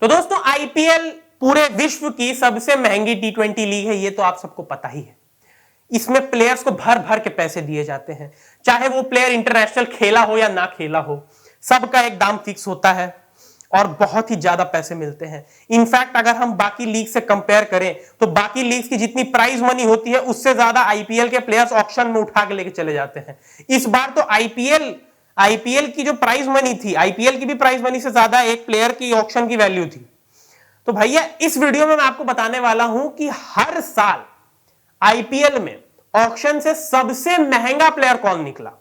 तो दोस्तों आईपीएल पूरे विश्व की सबसे महंगी टी20 लीग है, ये तो आप सबको पता ही है। इसमें प्लेयर्स को भर भर के पैसे दिए जाते हैं, चाहे वो प्लेयर इंटरनेशनल खेला हो या ना खेला हो, सबका एक दाम फिक्स होता है और बहुत ही ज्यादा पैसे मिलते हैं। इनफैक्ट अगर हम बाकी लीग से कंपेयर करें तो बाकी लीग की जितनी प्राइज मनी होती है उससे ज्यादा आईपीएल के प्लेयर्स ऑक्शन में उठा के लेके चले जाते हैं। इस बार तो आईपीएल की जो प्राइज मनी थी, आईपीएल की भी प्राइज मनी से ज्यादा एक प्लेयर की ऑक्शन की वैल्यू थी। तो भैया इस वीडियो में मैं आपको बताने वाला हूं कि हर साल आईपीएल में ऑक्शन से सबसे महंगा प्लेयर कौन निकला।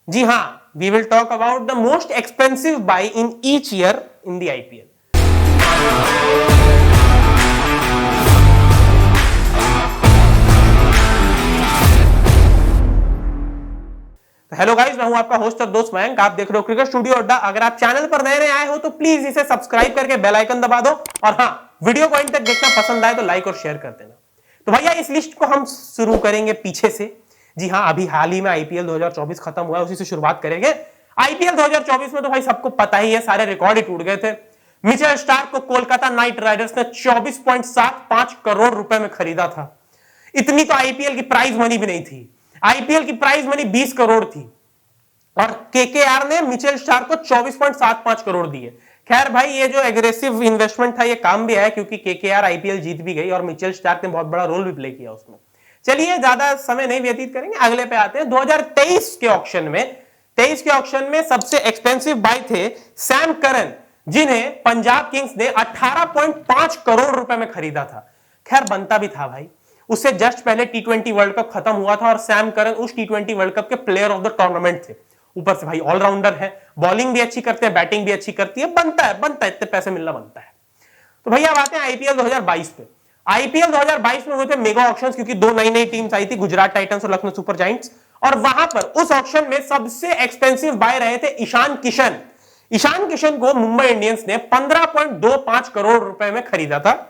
जी हां, we will talk about the most expensive buy in each year in the IPL. Hello guys, मैं हूं आपका होस्ट और दोस्त मयंक। आप देख रहे हो क्रिकेट स्टूडियो अड्डा। अगर आप चैनल पर नए आए हो तो प्लीज इसे सब्सक्राइब करके बेल आइकन दबा दो और हां, वीडियो को एंड तक देखना पसंद आए तो लाइक और शेयर कर देना। तो भैया इस लिस्ट को हम शुरू करेंगे पीछे से। जी हां, अभी हाल ही में आईपीएल 2024 खत्म हुआ है, उसी से शुरुआत करेंगे। आईपीएल 2024 में तो भाई सबको पता ही है, सारे रिकॉर्ड ही टूट गए थे। मिचेल स्टार्क को कोलकाता नाइट राइडर्स ने 24.75 करोड़ रुपए में खरीदा था। इतनी तो आईपीएल की प्राइज मनी भी नहीं थी। आईपीएल की प्राइज मनी 20 करोड़ थी और केकेआर ने मिचेल स्टार्क को 24.75 करोड़ दिए। खैर भाई, ये जो एग्रेसिव इन्वेस्टमेंट था ये काम भी आया, क्योंकि केकेआर आईपीएल जीत भी गई और मिचेल स्टार्क ने बहुत बड़ा रोल भी प्ले किया उसमें। चलिए ज्यादा समय नहीं व्यतीत करेंगे, अगले पे आते हैं। 2023 के ऑक्शन में सबसे एक्सपेंसिव बाय थे सैम करन, जिन्हें पंजाब किंग्स ने 18.5 करोड़ रुपए में खरीदा था। खैर बनता भी था भाई, उससे जस्ट पहले टी20 वर्ल्ड कप खत्म हुआ था और सैम करन उस टी20 वर्ल्ड कप के प्लेयर ऑफ द टूर्नामेंट थे। ऊपर से भाई ऑलराउंडर है, बॉलिंग भी अच्छी करते हैं, बैटिंग भी अच्छी करती है। बनता है इतने पैसे मिलना बनता है। तो भैया अब आते हैं आईपीएल 2022 पे। आईपीएल 2022 में हुए थे मेगा ऑक्शंस, क्योंकि दो नई नई टीम्स आई थी, गुजरात टाइटंस और लखनऊ सुपर जायंट्स। और वहां पर उस ऑक्शन में सबसे एक्सपेंसिव बाय रहे थे ईशान किशन। ईशान किशन को मुंबई इंडियंस ने 15.25 करोड़ रुपए में खरीदा था।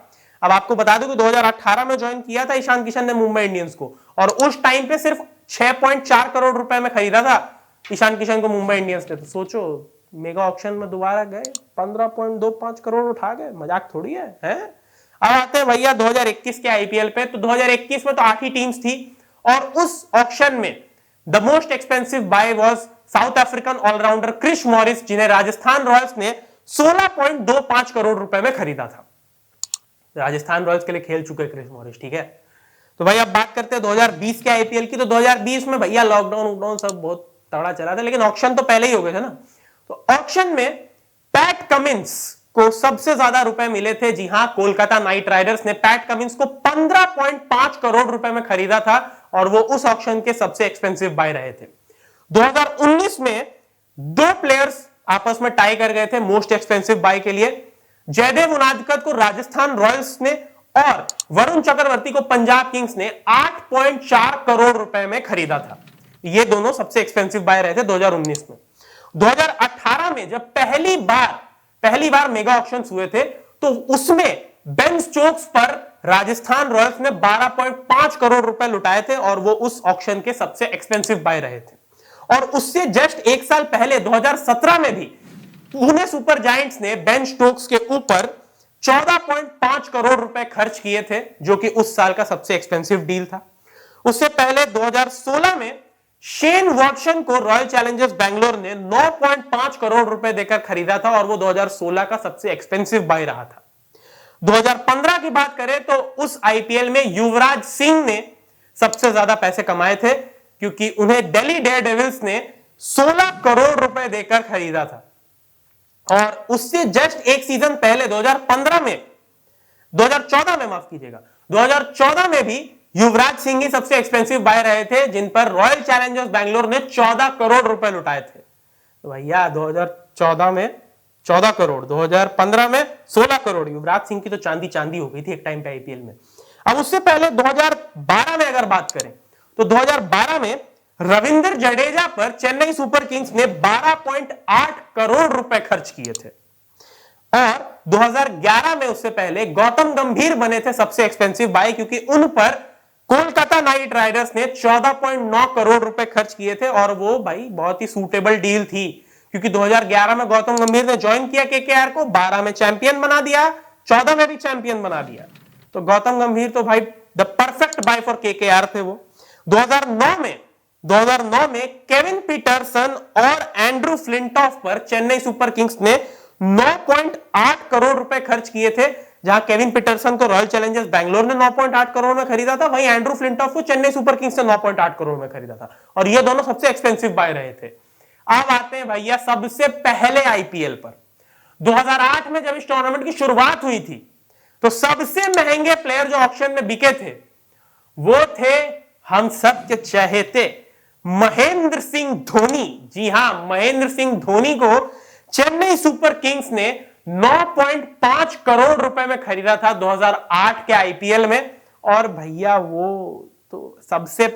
अब आपको बता दूं कि 2018 में ज्वाइन किया था ईशान किशन ने मुंबई इंडियंस को, और उस टाइम पे सिर्फ 6.4 करोड़ रुपए में खरीदा था ईशान किशन को मुंबई इंडियंस ने। तो सोचो, मेगा ऑक्शन में दोबारा गए, 15.25 करोड़ उठा गए, मजाक थोड़ी है, हैं? अब आते हैं भैया 2021 के आईपीएल पे। तो 2021 में तो 8 ही टीम्स थी और उस ऑक्शन में the most expensive buy was South African allrounder Chris Morris, जिन्हें राजस्थान रॉयल्स ने 16.25 करोड़ रुपए में खरीदा था। राजस्थान रॉयल्स के लिए खेल चुके क्रिस मॉरिस, ठीक है। तो भाई अब बात करते हैं 2020 के आईपीएल की। तो 2020 में भैया लॉकडाउन सब बहुत तगड़ा चला था, लेकिन ऑक्शन तो पहले ही हो गए थे ना। तो ऑक्शन में पैट कमिंस को सबसे ज्यादा रुपए मिले थे। जी हां, कोलकाता नाइट राइडर्स ने पैट कमिंस को 15.5 करोड़ रुपए में खरीदा था और वो उस ऑक्शन के सबसे एक्सपेंसिव बाय रहे थे। 2019 में दो प्लेयर्स आपस में टाई कर गए थे मोस्ट एक्सपेंसिव बाय के लिए। जयदेव उनादकत को राजस्थान रॉयल्स ने और वरुण चक्रवर्ती को पंजाब किंग्स ने 8.4 करोड़ रुपए में खरीदा था। ये दोनों सबसे एक्सपेंसिव बाय रहे थे 2019 में। 2018 में जब पहली बार मेगा ऑक्शंस हुए थे तो उसमें बेन स्टोक्स पर राजस्थान रॉयल्स ने 12.5 करोड़ रुपए लुटाए थे और वो उस ऑक्शन के सबसे एक्सपेंसिव बाय रहे थे। और उससे जस्ट एक साल पहले 2017 में भी पुणे सुपर जायंट्स ने बेन स्टोक्स के ऊपर 14.5 करोड़ रुपए खर्च किए थे, जो कि उस साल का सबसे एक्सपेंसिव डील था। उससे पहले 2016 में शेन वॉटसन को रॉयल चैलेंजर्स बैंगलोर ने 9.5 करोड़ रुपए देकर खरीदा था और वो 2016 का सबसे एक्सपेंसिव बाय रहा था। 2015 की बात करें तो उस आईपीएल में युवराज सिंह ने सबसे ज्यादा पैसे कमाए थे, क्योंकि उन्हें दिल्ली डेयरडेविल्स ने 16 करोड़ रुपए देकर खरीदा था। और उससे जस्ट एक सीजन पहले 2014 में माफ कीजिएगा, 2014 में भी युवराज सिंह ही सबसे एक्सपेंसिव बाय रहे थे, जिन पर रॉयल चैलेंजर्स बैंगलोर ने 14 करोड़ रुपए लुटाए थे। तो भैया 2014 में 14 करोड़, 2015 में 16 करोड़। युवराज सिंह की तो चांदी हो गई थी एक टाइम पे आईपीएल में। अब उससे पहले 2012 में अगर बात करें तो 2012 में रविंद्र जडेजा पर चेन्नई सुपर किंग्स ने 12.8 करोड़ रुपए खर्च किए थे। और 2011 में उससे पहले गौतम गंभीर बने थे सबसे एक्सपेंसिव बाय, क्योंकि उन पर कोलकाता नाइट राइडर्स ने 14.9 करोड़ रुपए खर्च किए थे और वो भाई बहुत ही सूटेबल डील थी, क्योंकि 2011 में गौतम गंभीर ने ज्वाइन किया केकेआर को, 12 में चैंपियन बना दिया, 14 में भी चैंपियन बना दिया। तो गौतम गंभीर तो भाई the perfect buy for KKR थे वो। 2009 में केविन पीटरसन और एंड्रू फ्लिंटॉफ पर चेन्नई सुपर किंग्स ने 9.8 करोड़ रुपए खर्च किए थे। जहां केविन पीटरसन को रॉयल चैलेंजर्स बैंगलोर ने 9.8 करोड़ में खरीदा था, वहीं एंड्रू फ्लिंटॉफ को चेन्नई सुपर किंग्स ने 9.8 करोड़ में खरीदा था, और ये दोनों सबसे एक्सपेंसिव बाय रहे थे। अब आते हैं भैया सबसे पहले आईपीएल पर। 2008 में जब इस टूर्नामेंट की शुरुआत हुई थी तो सबसे महंगे प्लेयर जो ऑक्शन में बिके थे वो थे हम सब के चहेते महेंद्र सिंह धोनी। जी हां, महेंद्र सिंह धोनी को चेन्नई सुपर किंग्स ने 9.5 करोड़ रुपए में खरीदा था 2008 के आईपीएल में। और भैया वो तो सबसे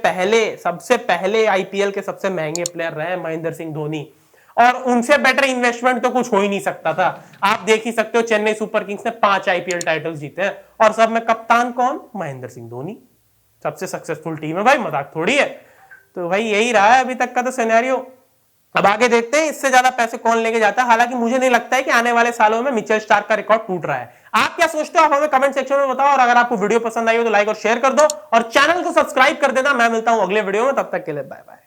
पहले आईपीएल के सबसे महंगे प्लेयर रहे महेंद्र सिंह धोनी, और उनसे बेटर इन्वेस्टमेंट तो कुछ हो ही नहीं सकता था। आप देख ही सकते हो चेन्नई सुपर किंग्स ने 5 आईपीएल टाइटल्स जीते हैं, और सब में कप्तान कौन? महेंद्र सिंह धोनी। सबसे सक्सेसफुल टीम है भाई, मजाक थोड़ी है। तो भाई यही रहा है अभी तक का तो सिनेरियो। अब आगे देखते हैं इससे ज्यादा पैसे कौन लेके जाता है। हालांकि मुझे नहीं लगता है कि आने वाले सालों में मिचेल स्टार्क का रिकॉर्ड टूट रहा है। आप क्या सोचते हो? आप हमें कमेंट सेक्शन में बताओ, और अगर आपको वीडियो पसंद आई हो तो लाइक और शेयर कर दो, और चैनल को सब्सक्राइब कर देना। मैं मिलता हूं अगले वीडियो में, तब तक के लिए बाय बाय।